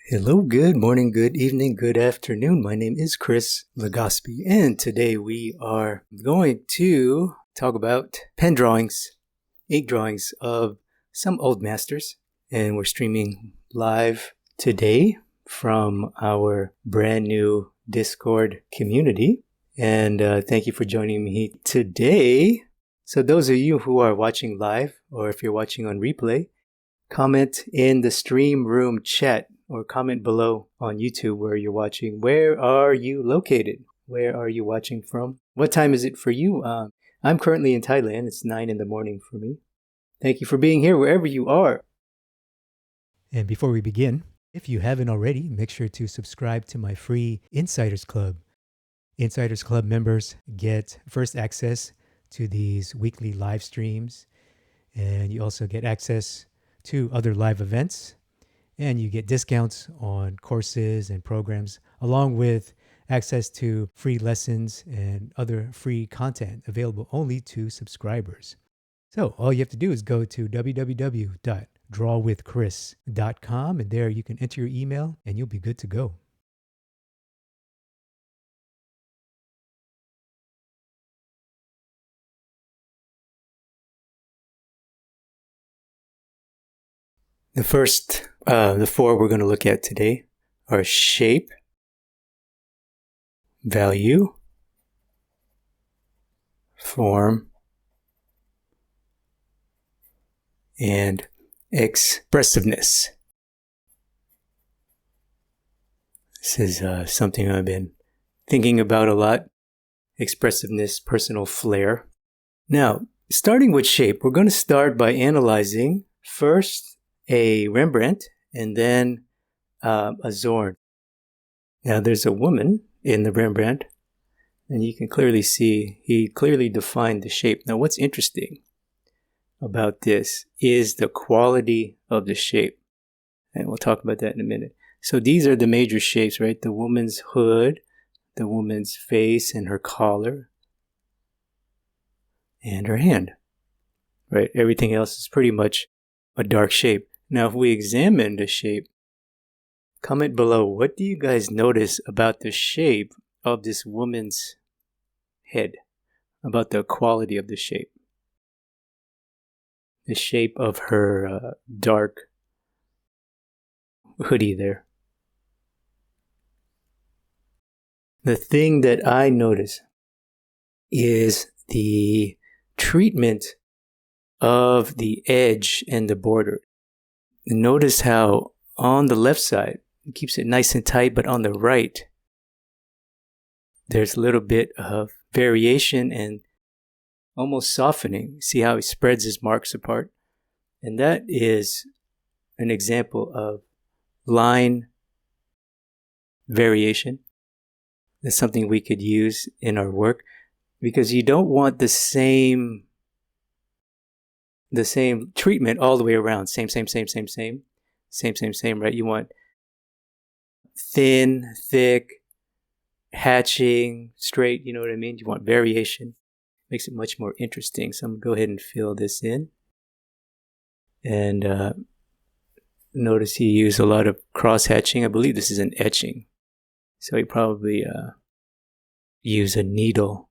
Hello, good morning, good evening, good afternoon. My name is Chris Legaspi, and today we are going to talk about pen drawings, ink drawings of some old masters. And we're streaming live today from our brand new Discord community. And thank you for joining me today. So those of you who are watching live, or if you're watching on replay, comment in the stream room chat or comment below on YouTube where you're watching. Where are you located? Where are you watching from? What time is it for you? I'm currently in Thailand. It's 9 in the morning for me. Thank you for being here wherever you are. And before we begin, if you haven't already, make sure to subscribe to my free Insiders Club. Insiders Club members get first access to these weekly live streams, and you also get access to other live events, and you get discounts on courses and programs, along with access to free lessons and other free content available only to subscribers. So all you have to do is go to www.drawwithchris.com, and there you can enter your email and you'll be good to go. The four we're going to look at today are shape, value, form, and expressiveness. This is something I've been thinking about a lot. Expressiveness, personal flair. Now, starting with shape, we're going to start by analyzing first a Rembrandt and then a Zorn. Now, there's a woman in the Rembrandt, and you can clearly see he clearly defined the shape. Now, what's interesting about this is the quality of the shape, and we'll talk about that in a minute. So these are the major shapes, right? The woman's hood, the woman's face and her collar, and her hand, right? Everything else is pretty much a dark shape. Now, if we examine the shape, comment below, what do you guys notice about the shape of this woman's head, about the quality of the shape? The shape of her dark hoodie there. The thing that I notice is the treatment of the edge and the border. Notice how on the left side, it keeps it nice and tight, but on the right, there's a little bit of variation and almost softening. See how he spreads his marks apart? And that is an example of line variation. That's something we could use in our work, because you don't want the same treatment all the way around. Same, right? You want thin, thick, hatching, straight, you know what I mean? You want variation. Makes it much more interesting. So I'm going to go ahead and fill this in. And notice he used a lot of cross-hatching. I believe this is an etching. So he probably used a needle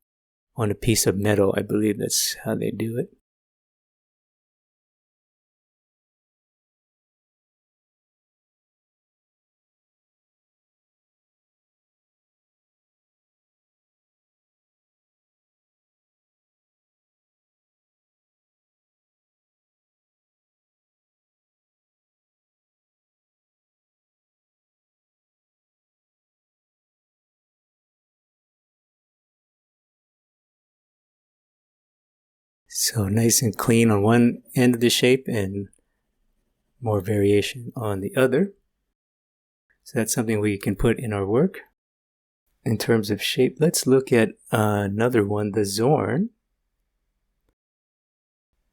on a piece of metal. I believe that's how they do it. So nice and clean on one end of the shape and more variation on the other. So that's something we can put in our work. In terms of shape, let's look at another one, the Zorn.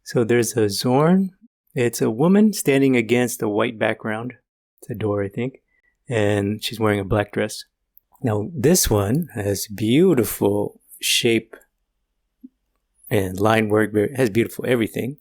So there's a Zorn. It's a woman standing against a white background. It's a door, I think. And she's wearing a black dress. Now, this one has beautiful shape and line work. It has beautiful everything.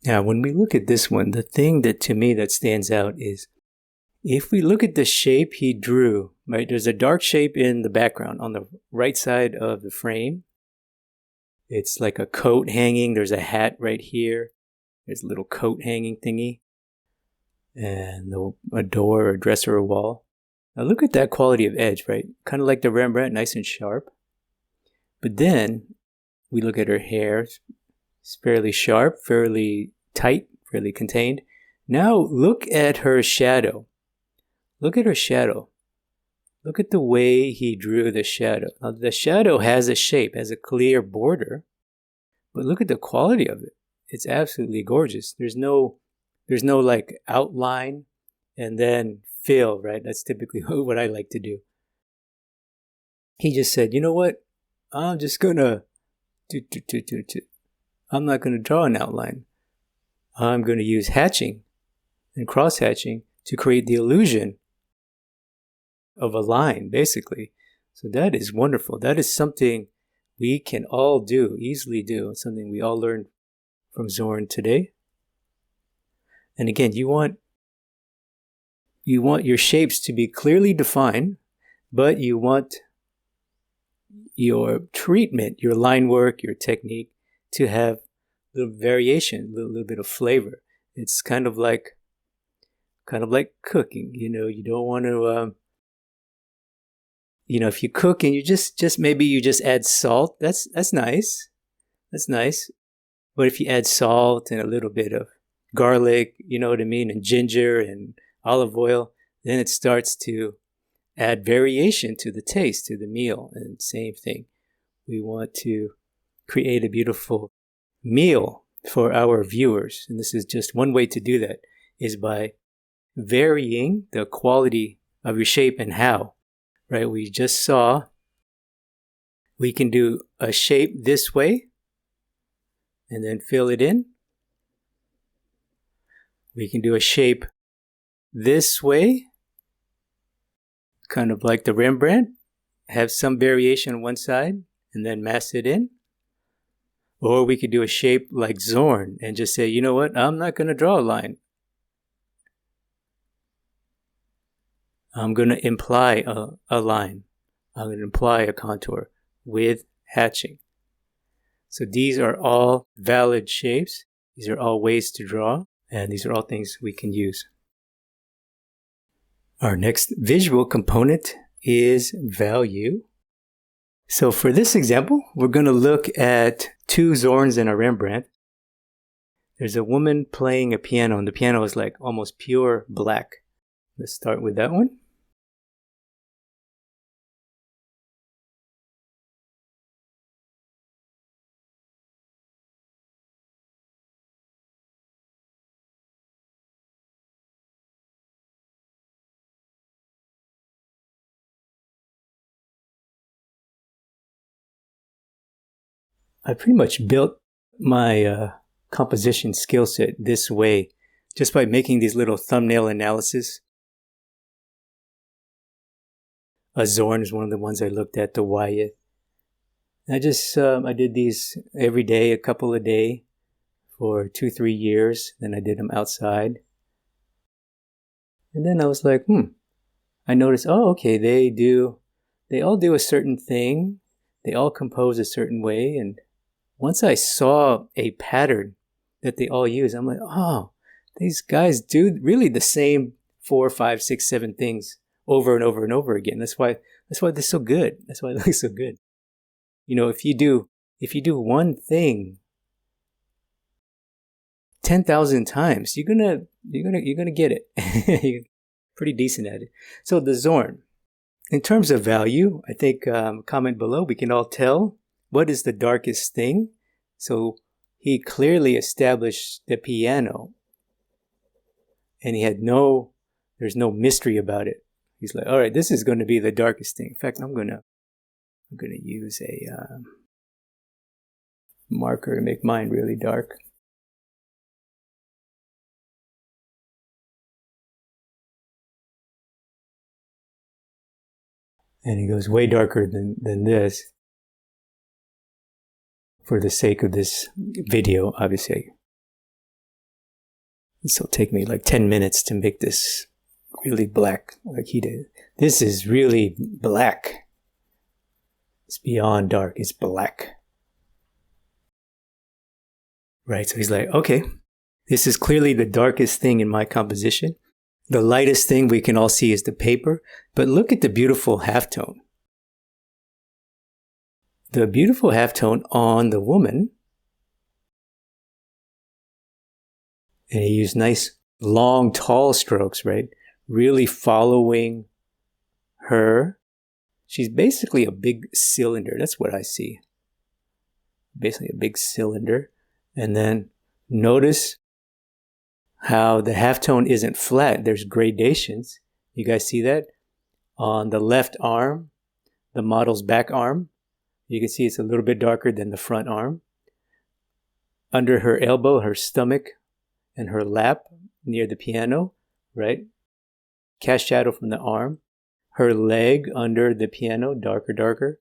Now, when we look at this one, the thing that to me that stands out is if we look at the shape he drew, right, there's a dark shape in the background on the right side of the frame. It's like a coat hanging. There's a hat right here. There's a little coat hanging thingy. And a door, a dresser, a wall. Now look at that quality of edge, right? Kind of like the Rembrandt, nice and sharp. But then we look at her hair. It's fairly sharp, fairly tight, fairly contained. Now look at her shadow. Look at her shadow. Look at the way he drew the shadow. Now the shadow has a shape, has a clear border, but look at the quality of it. It's absolutely gorgeous. There's no like outline and then fill, right? That's typically what I like to do. He just said, you know what? I'm just gonna I'm not going to draw an outline. I'm going to use hatching and cross-hatching to create the illusion of a line, basically. So that is wonderful. That is something we can all do, easily do. It's something we all learned from Zorn today. And again, you want your shapes to be clearly defined, but you want your treatment, your line work, your technique to have a little variation, a little bit of flavor. It's kind of like cooking. You don't want to, if you cook and you just maybe you just add salt. That's nice. That's nice. But if you add salt and a little bit of garlic, you know what I mean, and ginger and olive oil, then it starts to add variation to the taste, to the meal. And same thing. We want to create a beautiful meal for our viewers. And this is just one way to do that, is by varying the quality of your shape. And how, right? We just saw we can do a shape this way and then fill it in. We can do a shape this way, kind of like the Rembrandt, have some variation on one side and then mask it in. Or we could do a shape like Zorn and just say, you know what, I'm not going to draw a line. I'm going to imply a line. I'm going to imply a contour with hatching. So these are all valid shapes. These are all ways to draw, and these are all things we can use. Our next visual component is value. So for this example, we're going to look at two Zorns and a Rembrandt. There's a woman playing a piano, and the piano is like almost pure black. Let's start with that one. I pretty much built my composition skill set this way, just by making these little thumbnail analysis. A Zorn is one of the ones I looked at, the Wyeth. I did these every day, a couple a day for 2-3 years. Then I did them outside. And then I was like, I noticed, okay, they all do a certain thing. They all compose a certain way. And once I saw a pattern that they all use, I'm like, these guys do really the same 4, 5, 6, 7 things over and over and over again. That's why they're so good. That's why they look so good. If you do one thing 10,000 times, you're gonna get it. You're pretty decent at it. So the Zorn, in terms of value, I think comment below. We can all tell what is the darkest thing. So he clearly established the piano, and there's no mystery about it. He's like, all right, this is going to be the darkest thing. In fact, I'm gonna use a marker to make mine really dark. And he goes way darker than this. For the sake of this video, obviously, This will take me like 10 minutes to make this really black like he did. This is really black. It's beyond dark. It's black. Right, so he's like, okay, this is clearly the darkest thing in my composition. The lightest thing we can all see is the paper, but look at the beautiful halftone. The beautiful halftone on the woman. And he used nice, long, tall strokes, right? Really following her. She's basically a big cylinder. That's what I see. Basically a big cylinder. And then notice how the halftone isn't flat. There's gradations. You guys see that? On the left arm, the model's back arm, you can see it's a little bit darker than the front arm. Under her elbow, her stomach, and her lap near the piano, right? Cast shadow from the arm. Her leg under the piano, darker.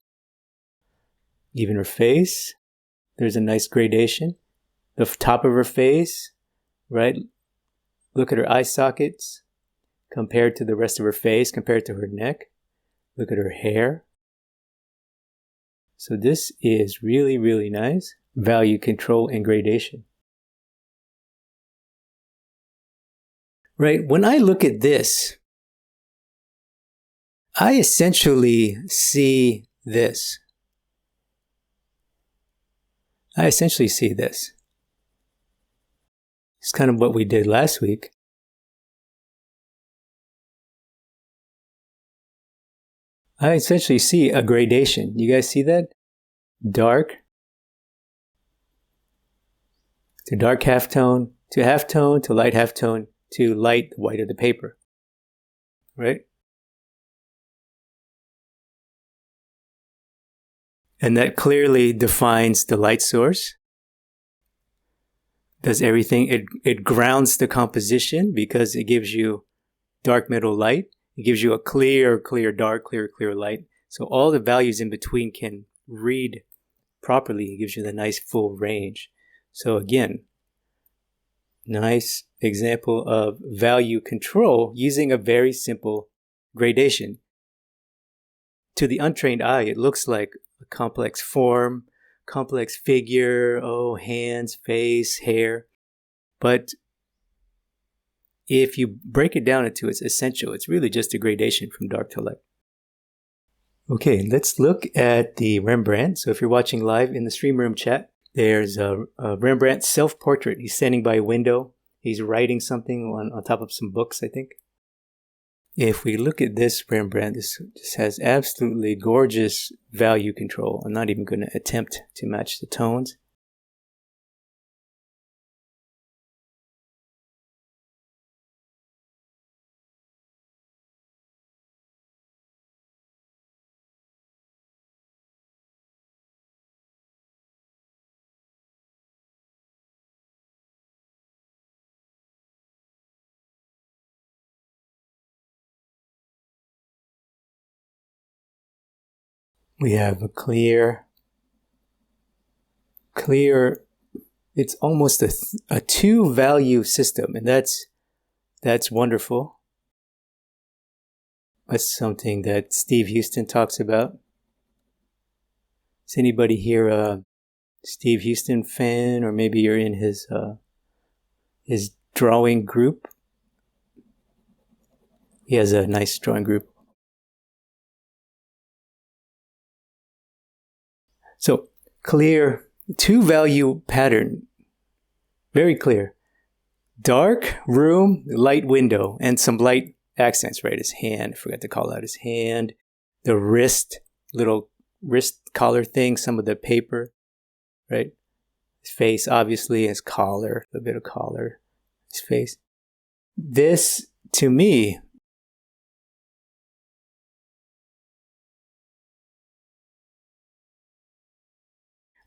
Even her face, there's a nice gradation. The top of her face, right? Look at her eye sockets compared to the rest of her face, compared to her neck. Look at her hair. So this is really, really nice. Value control and gradation. Right, when I look at this, I essentially see this. It's kind of what we did last week. I essentially see a gradation. You guys see that? Dark to dark halftone, to halftone, to light halftone, to light white of the paper. Right? And that clearly defines the light source. Does everything, it grounds the composition because it gives you dark, middle, light. It gives you a clear, dark, clear, light. So all the values in between can read properly. It gives you the nice full range. So again, nice example of value control using a very simple gradation. To the untrained eye, it looks like a complex form, complex figure, hands, face, hair. But if you break it down into its essential, it's really just a gradation from dark to light. Okay, let's look at the Rembrandt. So if you're watching live in the stream room chat, there's a Rembrandt self-portrait. He's standing by a window. He's writing something on top of some books, I think. If we look at this Rembrandt, this has absolutely gorgeous value control. I'm not even going to attempt to match the tones. We have a clear, it's almost a two-value system, and that's wonderful. That's something that Steve Huston talks about. Is anybody here a Steve Huston fan, or maybe you're in his drawing group? He has a nice drawing group. So, clear, two-value pattern. Very clear. Dark room, light window, and some light accents, right? His hand, I forgot to call out his hand. The wrist, little wrist collar thing, some of the paper, right? His face, obviously, his collar, a bit of collar, his face. This, to me,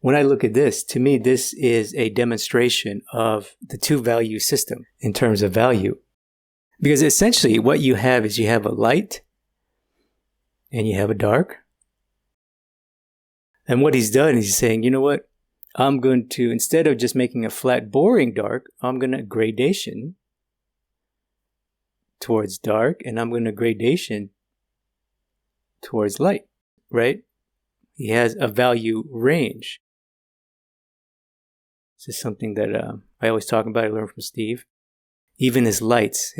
when I look at this, to me, this is a demonstration of the two-value system in terms of value. Because essentially what you have is you have a light and you have a dark. And what he's done is he's saying, you know what? I'm going to, instead of just making a flat, boring dark, I'm going to gradation towards dark, and I'm going to gradation towards light, right? He has a value range. This is something that I always talk about. I learned from Steve. Even his lights,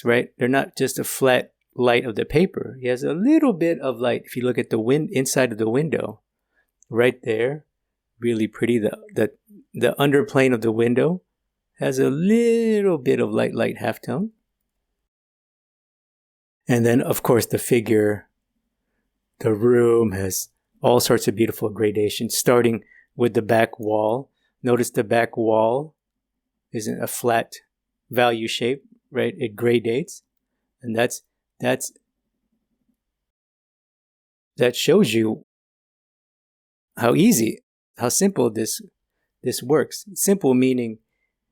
right? They're not just a flat light of the paper. He has a little bit of light. If you look at the inside of the window, right there, really pretty. The underplane of the window has a little bit of light halftone. And then, of course, the figure, the room has all sorts of beautiful gradations, starting with the back wall. Notice the back wall isn't a flat value shape, right? It gradates. And that shows you how easy, how simple this works. Simple meaning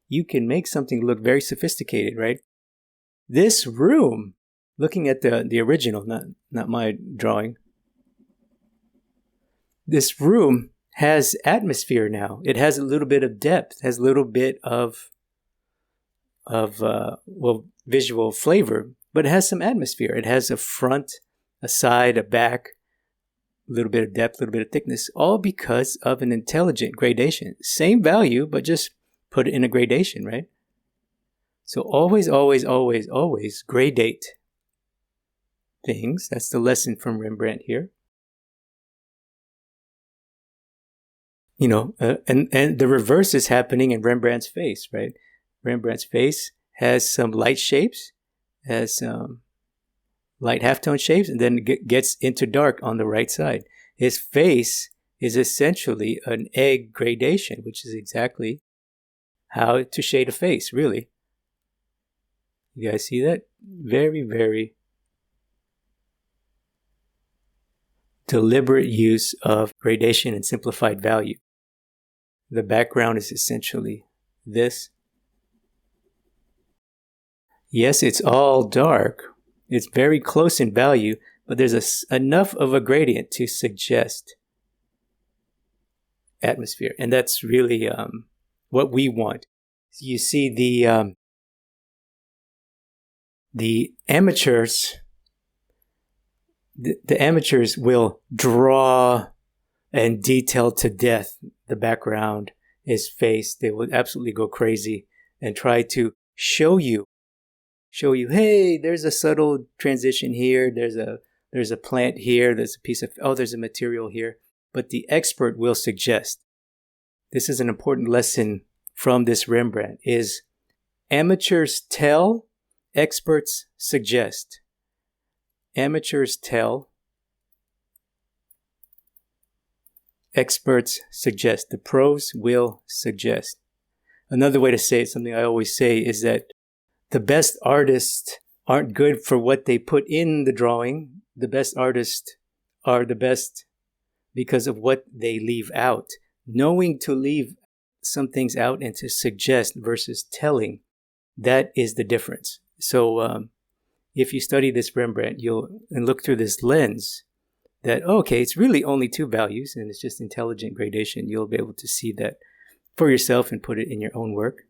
you can make something look very sophisticated, right? This room, looking at the original, not my drawing, this room has atmosphere now. It has a little bit of depth, has a little bit of visual flavor, but it has some atmosphere. It has a front, a side, a back, a little bit of depth, a little bit of thickness, all because of an intelligent gradation. Same value, but just put it in a gradation, right? So always, always, always, always gradate things. That's the lesson from Rembrandt here. And the reverse is happening in Rembrandt's face, right? Rembrandt's face has some light shapes, has some light halftone shapes, and then gets into dark on the right side. His face is essentially an egg gradation, which is exactly how to shade a face, really. You guys see that? Very, very deliberate use of gradation and simplified value. The background is essentially this. Yes, it's all dark. It's very close in value, but there's enough of a gradient to suggest atmosphere. And that's really what we want. You see the amateurs, the amateurs will draw and detail to death the background, his face. They will absolutely go crazy and try to show you, hey, there's a subtle transition here. There's a plant here. There's a piece of, there's a material here. But the expert will suggest. This is an important lesson from this Rembrandt, is amateurs tell, experts suggest. Amateurs tell, experts suggest. The pros will suggest. Another way to say it, something I always say, is that the best artists aren't good for what they put in the drawing. The best artists are the best because of what they leave out. Knowing to leave some things out and to suggest versus telling, that is the difference. So if you study this Rembrandt, and look through this lens, that, okay, it's really only two values and it's just intelligent gradation. You'll be able to see that for yourself and put it in your own work.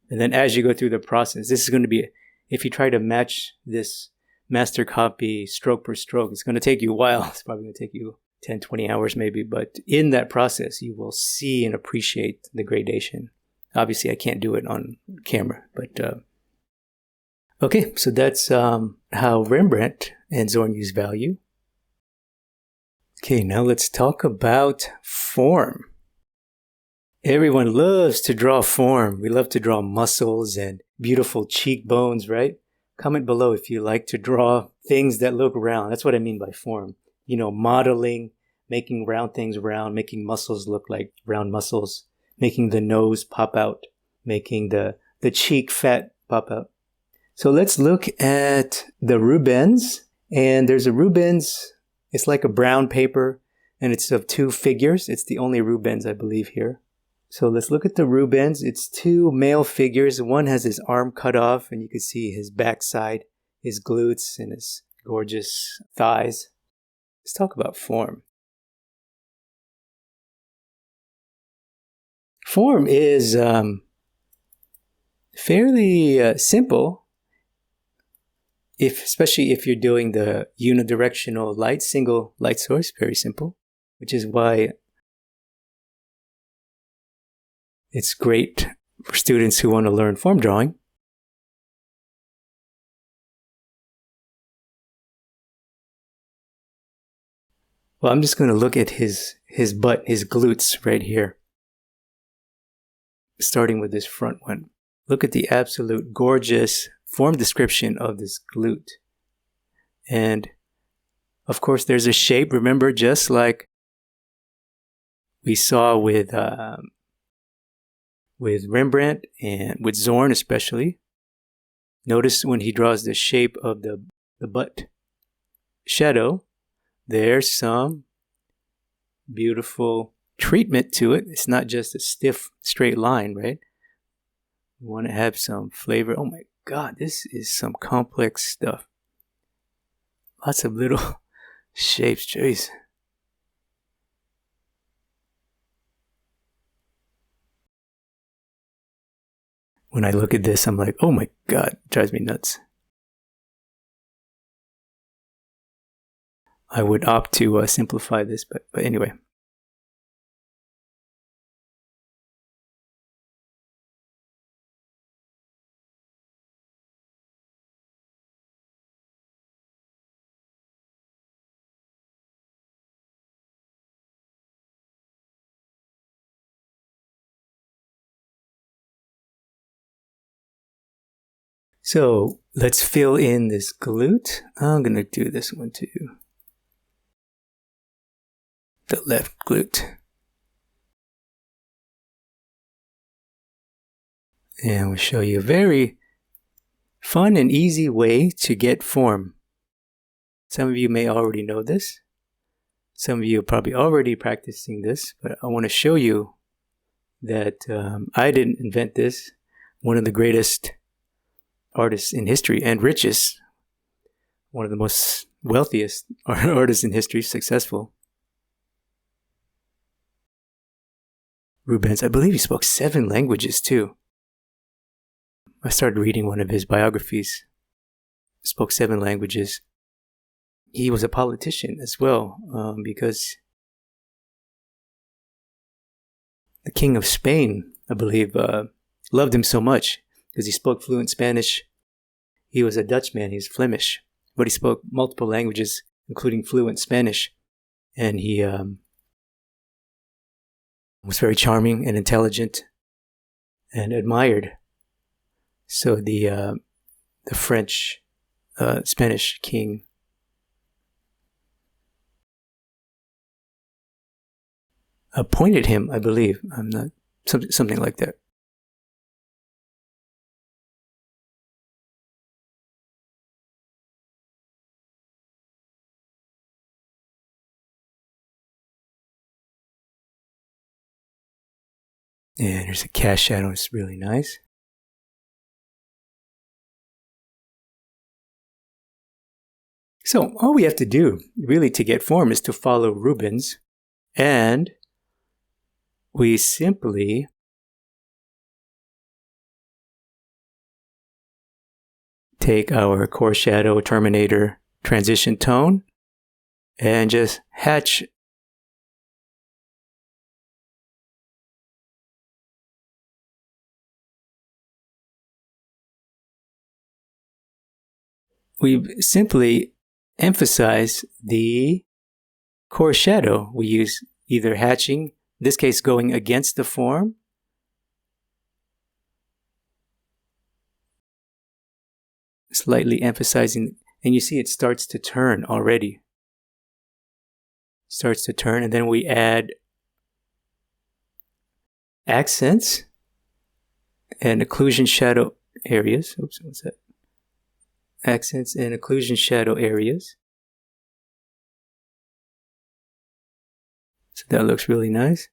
And then as you go through the process, this is going to be, if you try to match this master copy stroke per stroke, it's going to take you a while. It's probably going to take you 10, 20 hours maybe. But in that process, you will see and appreciate the gradation. Obviously, I can't do it on camera. But okay, so that's how Rembrandt and Zorn use value. Okay, now let's talk about form. Everyone loves to draw form. We love to draw muscles and beautiful cheekbones, right? Comment below if you like to draw things that look round. That's what I mean by form. Modeling, making round things round, making muscles look like round muscles, making the nose pop out, making the cheek fat pop out. So let's look at the Rubens. And there's a Rubens. It's like a brown paper, and it's of two figures. It's the only Rubens, I believe, here. So let's look at the Rubens. It's two male figures. One has his arm cut off, and you can see his backside, his glutes, and his gorgeous thighs. Let's talk about form. Form is fairly simple. especially if you're doing the unidirectional light, single light source, very simple, which is why it's great for students who want to learn form drawing. Well, I'm just going to look at his butt, his glutes right here, starting with this front one. Look at the absolute gorgeous form description of this glute. And of course, there's a shape. Remember, just like we saw with Rembrandt and with Zorn especially. Notice when he draws the shape of the butt shadow, there's some beautiful treatment to it. It's not just a stiff, straight line, right? We want to have some flavor. Oh my God, this is some complex stuff. Lots of little shapes, jeez. When I look at this, I'm like, oh my God, it drives me nuts. I would opt to simplify this, but anyway. So let's fill in this glute. I'm going to do this one too. The left glute. And we'll show you a very fun and easy way to get form. Some of you may already know this. Some of you are probably already practicing this, but I want to show you that I didn't invent this. One of the greatest artists in history and richest, one of the most wealthiest artists in history, successful. Rubens, I believe he spoke 7 languages too. I started reading one of his biographies. He spoke 7 languages. He was a politician as well, because the King of Spain, I believe, loved him so much because he spoke fluent Spanish. He was a Dutchman, he's Flemish, but he spoke multiple languages, including fluent Spanish. And he was very charming and intelligent and admired. So the French, Spanish king appointed him, I believe. I'm not something like that. And there's a cast shadow. It's really nice. So all we have to do, really, to get form is to follow Rubens, and we simply take our core shadow, terminator, transition tone, and just hatch we simply emphasize the core shadow. We use either hatching, in this case going against the form, slightly emphasizing, and you see it starts to turn already. Starts to turn, and then we add accents and occlusion shadow areas. Oops, what's that? Accents and occlusion shadow areas. So that looks really nice.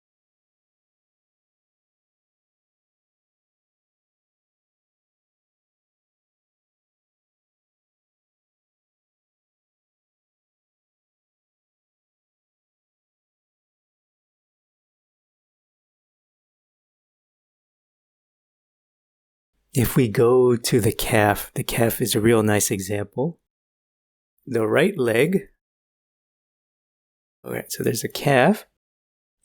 If we go to the calf is a real nice example. The right leg. All right, so there's a calf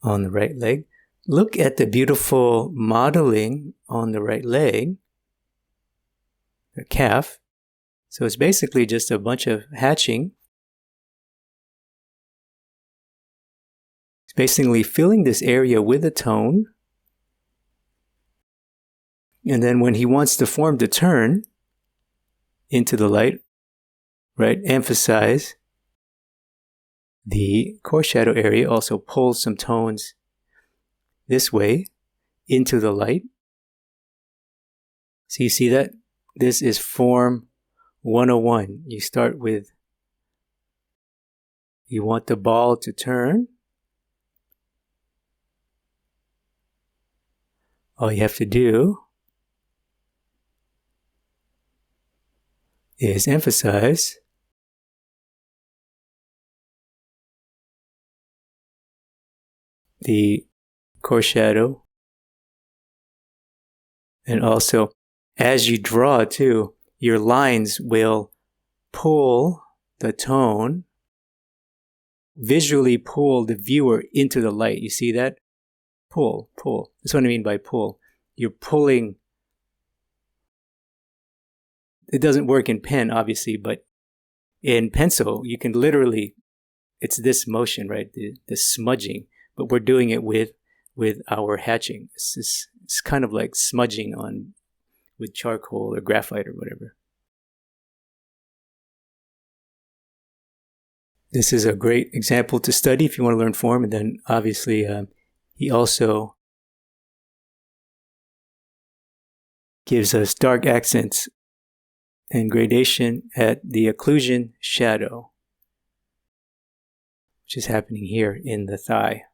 on the right leg. Look at the beautiful modeling on the right leg, the calf. So it's basically just a bunch of hatching. It's basically filling this area with a tone. And then when he wants the form to turn into the light, right, emphasize the core shadow area, also pulls some tones this way into the light. So you see that? This is form 101. You start with, you want the ball to turn. All you have to do is emphasize the core shadow. And also, as you draw too, your lines will pull the tone, visually pull the viewer into the light. You see that? Pull. That's what I mean by pull. You're pulling. It doesn't work in pen, obviously, but in pencil, you can literally, it's this motion, right? The smudging, but we're doing it with our hatching. It's kind of like smudging on with charcoal or graphite or whatever. This is a great example to study if you want to learn form. And then obviously he also gives us dark accents and gradation at the occlusion shadow, which is happening here in the thigh,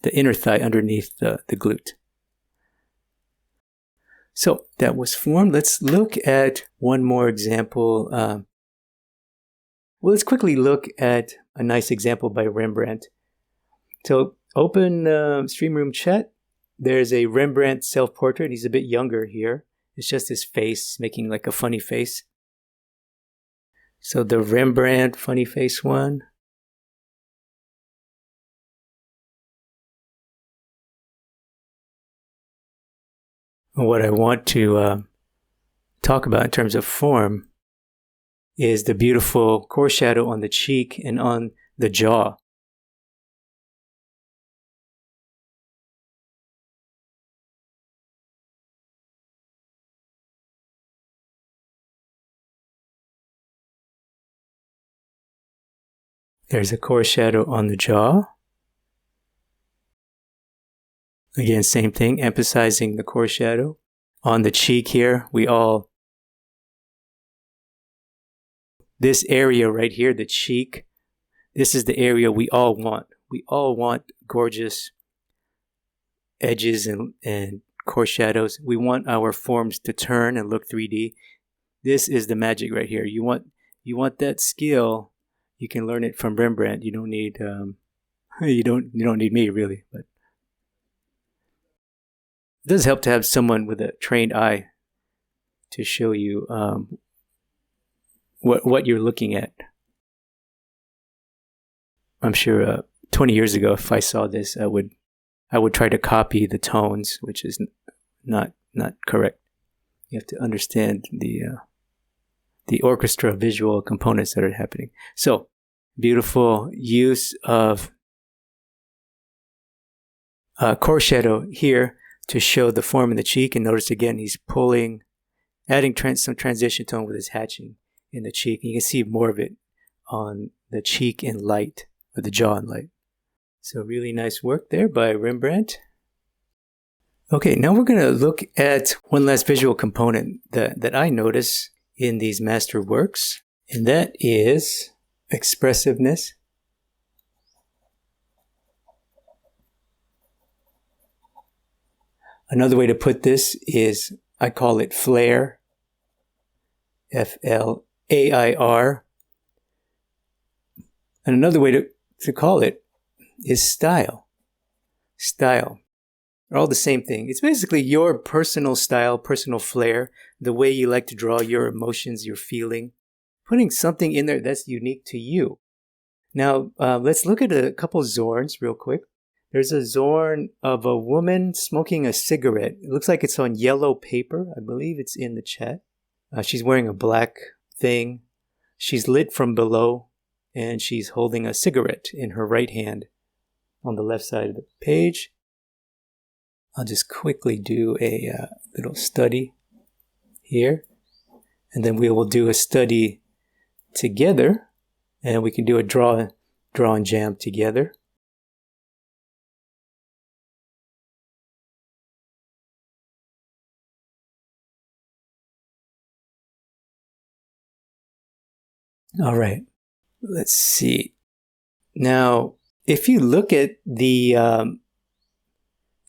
the inner thigh underneath the glute. So that was form. Let's look at one more example. Well, let's quickly look at a nice example by Rembrandt. So open Stream Room chat. There's a Rembrandt self-portrait. He's a bit younger here. It's just his face making like a funny face. So the Rembrandt funny face one. What I want to talk about in terms of form is the beautiful core shadow on the cheek and on the jaw. There's a core shadow on the jaw. Again, same thing, emphasizing the core shadow. On the cheek here, this area right here, the cheek, this is the area we all want. We all want gorgeous edges and core shadows. We want our forms to turn and look 3D. This is the magic right here. You want that skill. You can learn it from Rembrandt. You don't need you don't need me really, but it does help to have someone with a trained eye to show you what you're looking at. I'm sure 20 years ago, if I saw this, I would try to copy the tones, which is not correct. You have to understand the orchestra visual components that are happening. So, beautiful use of core shadow here to show the form in the cheek. And notice again, he's adding some transition tone with his hatching in the cheek. And you can see more of it on the cheek in light, or the jaw in light. So really nice work there by Rembrandt. Okay, now we're going to look at one last visual component that I notice in these master works, and that is expressiveness. Another way to put this is, I call it flair, F-L-A-I-R. And another way to call it is style. Style. are all the same thing. It's basically your personal style, personal flair, the way you like to draw, your emotions, your feeling, putting something in there that's unique to you. Now, let's look at a couple Zorns real quick. There's a Zorn of a woman smoking a cigarette. It looks like it's on yellow paper. I believe it's in the chat. She's wearing a black thing. She's lit from below, and she's holding a cigarette in her right hand on the left side of the page. I'll just quickly do a little study here, and then we will do a study together, and we can do a draw and jam together. All right, let's see. Now, if you look at the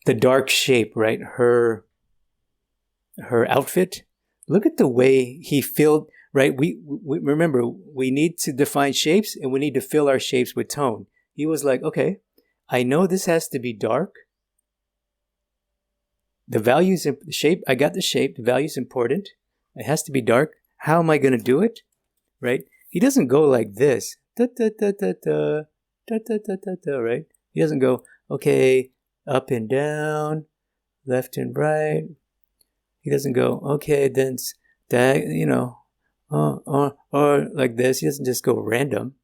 dark shape, right? Her outfit. Look at the way he filled. Right? We remember we need to define shapes, and we need to fill our shapes with tone. He was like, okay, I know this has to be dark. The values, the shape. I got the shape. The value is important. It has to be dark. How am I going to do it? Right? He doesn't go like this. Da, da, da, da, da, da, da, da, da, da, right? He doesn't go, okay, up and down, left and right. He doesn't go, okay, then that, or like this. He doesn't just go random,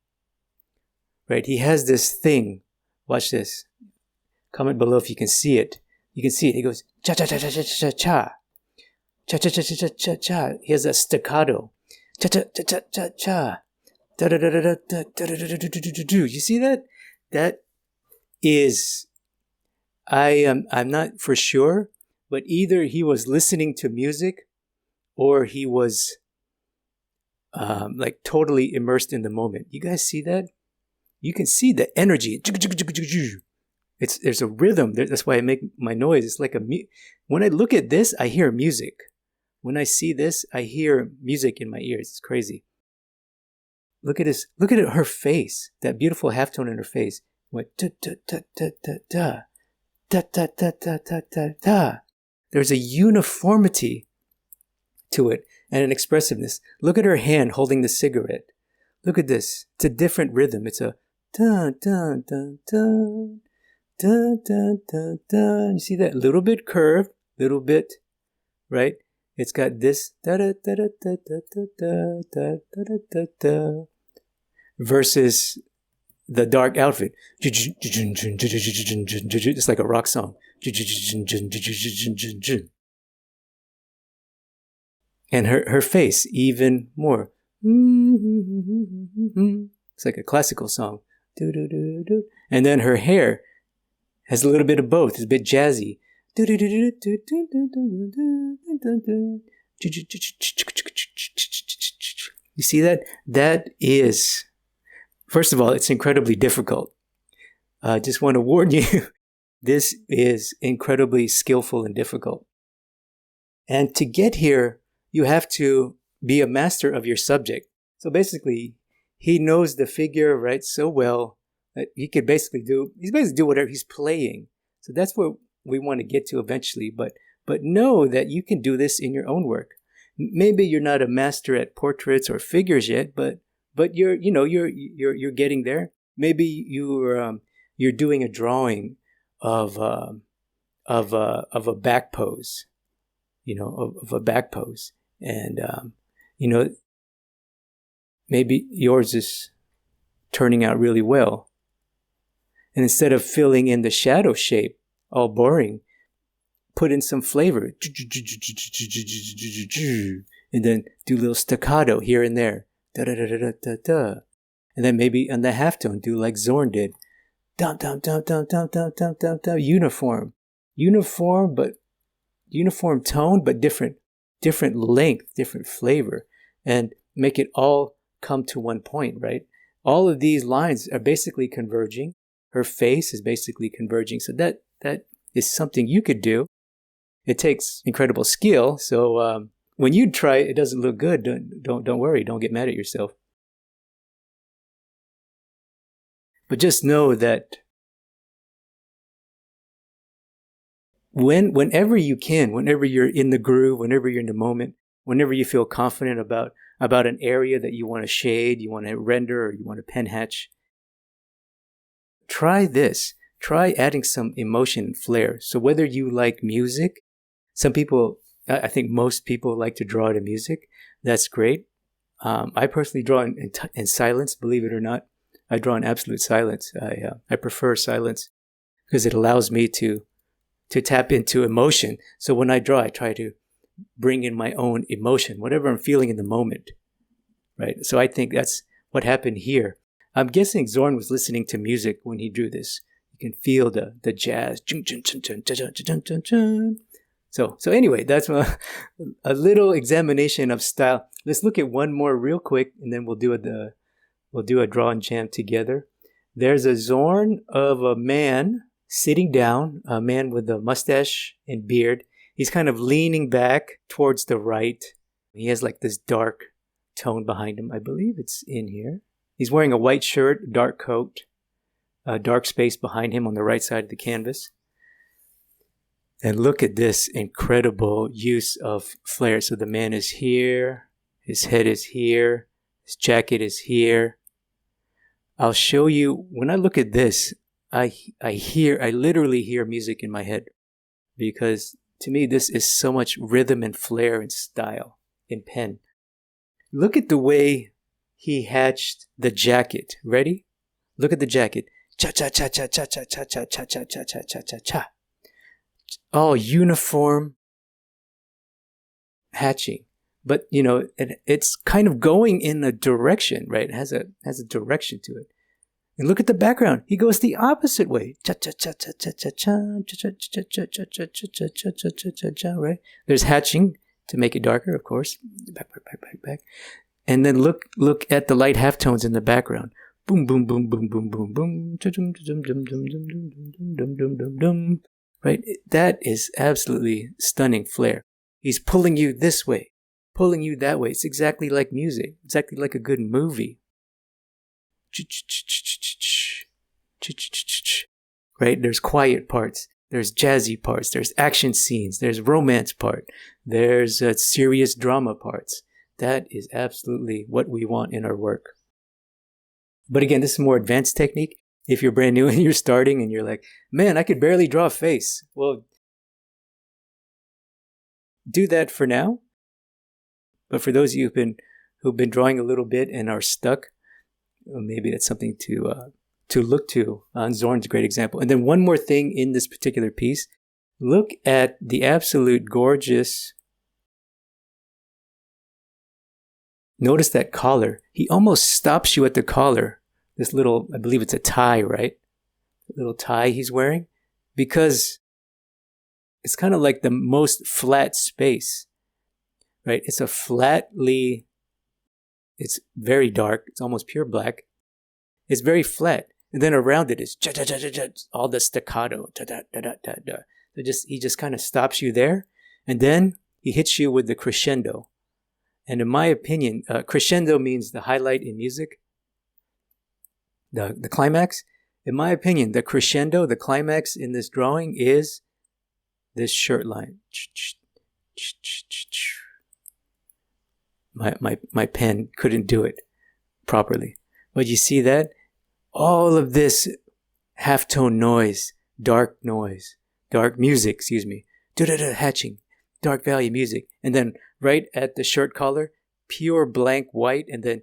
right? He has this thing. Watch this. Comment below if you can see it. You can see it. He goes, cha, cha, cha, cha, cha, cha, cha. Cha, cha, cha, cha, cha, cha, cha. He has a staccato. Cha, cha, cha, cha, cha, cha. Da, da, da, da, da, da, da, da, da, da, da. You see that? That is, I'm not for sure, but either he was listening to music or he was like totally immersed in the moment. You guys see that? You can see the energy. There's a rhythm. That's why I make my noise. It's like when I look at this, I hear music. When I see this, I hear music in my ears. It's crazy. Look at this. Look at her face. That beautiful halftone in her face. Went da da da da da da da da da da da da da. There's a uniformity to it and an expressiveness. Look at her hand holding the cigarette. Look at this. It's a different rhythm. It's a dun dun dun dun dun dun dun dun. You see that? Little bit curved, little bit, right? It's got this da da da da da da da da da da da versus the dark outfit. It's like a rock song. And her face even more. It's like a classical song. And then her hair has a little bit of both. It's a bit jazzy. You see that? That is, first of all, it's incredibly difficult. I just want to warn you, this is incredibly skillful and difficult. And to get here, you have to be a master of your subject. So basically, he knows the figure, right, so well that he's basically do whatever he's playing. So that's where we want to get to eventually. But know that you can do this in your own work. Maybe you're not a master at portraits or figures yet, but you're getting there. Maybe you're doing a drawing of a back pose, of a back pose. And, maybe yours is turning out really well. And instead of filling in the shadow shape, all boring, put in some flavor. And then do a little staccato here and there. Da da da da da da. And then maybe on the halftone, do like Zorn did. Dum dum dum dum dum dum dum dum dum. Uniform tone, but different length, different flavor, and make it all come to one point, right? All of these lines are basically converging. Her face is basically converging. So that is something you could do. It takes incredible skill. So when you try it doesn't look good, don't worry. Don't get mad at yourself. But just know that whenever you can, whenever you're in the groove, whenever you're in the moment, whenever you feel confident about an area that you want to shade, you want to render, or you want to pen hatch, try this. Try adding some emotion and flair. So whether you like music, some people, I think most people like to draw to music. That's great. I personally draw in silence, believe it or not. I draw in absolute silence. I prefer silence because it allows me to tap into emotion. So when I draw, I try to bring in my own emotion, whatever I'm feeling in the moment, right? So I think that's what happened here. I'm guessing Zorn was listening to music when he drew this. You can feel the jazz. So anyway, that's a little examination of style. Let's look at one more real quick, and then we'll do a draw and jam together. There's a Zorn of a man sitting down, a man with a mustache and beard. He's kind of leaning back towards the right. He has like this dark tone behind him. I believe it's in here. He's wearing a white shirt, dark coat, a dark space behind him on the right side of the canvas. And look at this incredible use of flair. So the man is here, his head is here, his jacket is here. I'll show you, when I look at this, I literally hear music in my head, because to me this is so much rhythm and flair and style in pen. Look at the way he hatched the jacket. Ready? Look at the jacket. Cha cha cha cha cha cha cha cha cha cha cha cha cha cha cha. All uniform hatching, but it's kind of going in a direction, right? It has a direction to it. And look at the background. He goes the opposite way. Cha cha cha cha cha cha cha cha cha cha cha cha cha cha cha cha cha cha. Right? There's hatching to make it darker, of course. Back. And then look at the light halftones in the background. Boom, boom, boom, boom, boom, boom, boom. Right? That is absolutely stunning flair. He's pulling you this way, pulling you that way. It's exactly like music, exactly like a good movie. Right? There's quiet parts, there's jazzy parts, there's action scenes, there's romance part, there's serious drama parts. That is absolutely what we want in our work. But again, this is a more advanced technique. If you're brand new and you're starting and you're like, man, I could barely draw a face. Well, do that for now. But for those of you who've been drawing a little bit and are stuck, maybe that's something to look to. Zorn's a great example. And then one more thing in this particular piece. Look at the absolute gorgeous. Notice that collar. He almost stops you at the collar. This little, I believe it's a tie, right? The little tie he's wearing. Because it's kind of like the most flat space, right? It's very dark. It's almost pure black. It's very flat. And then around it is all the staccato. So he just kind of stops you there. And then he hits you with the crescendo. And in my opinion, crescendo means the highlight in music. The climax. In my opinion, the crescendo, the climax in this drawing is this shirt line. My pen couldn't do it properly. But you see that? All of this halftone noise, dark music, hatching, dark value music. And then right at the shirt collar, pure blank white, and then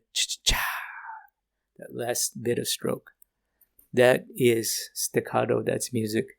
that last bit of stroke. That is staccato, that's music.